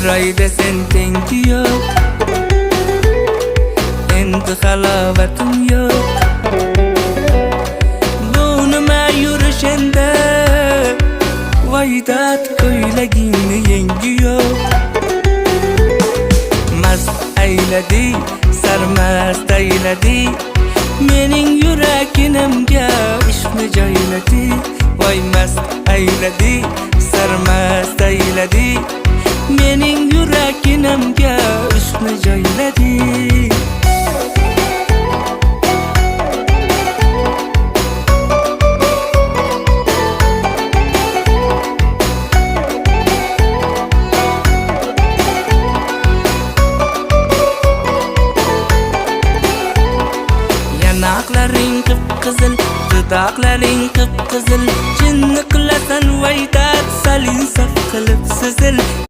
Chiroyda sen tengi yo'q, endi halovatim yo'q. Bu nima yurish endi, voydat ko'ylagingni yengi yo'q. Mast ayladi, sarmast ayladi, mening yuraginimga ishni joyladi. Voy mast ayladi, sarmast ayladi, mening yuraginimga ishni joyladi. Yanaqlaring qip-qizil, dudoqlaring qip-qizil, jinni qilasan voydat, salin saf qilib sizil.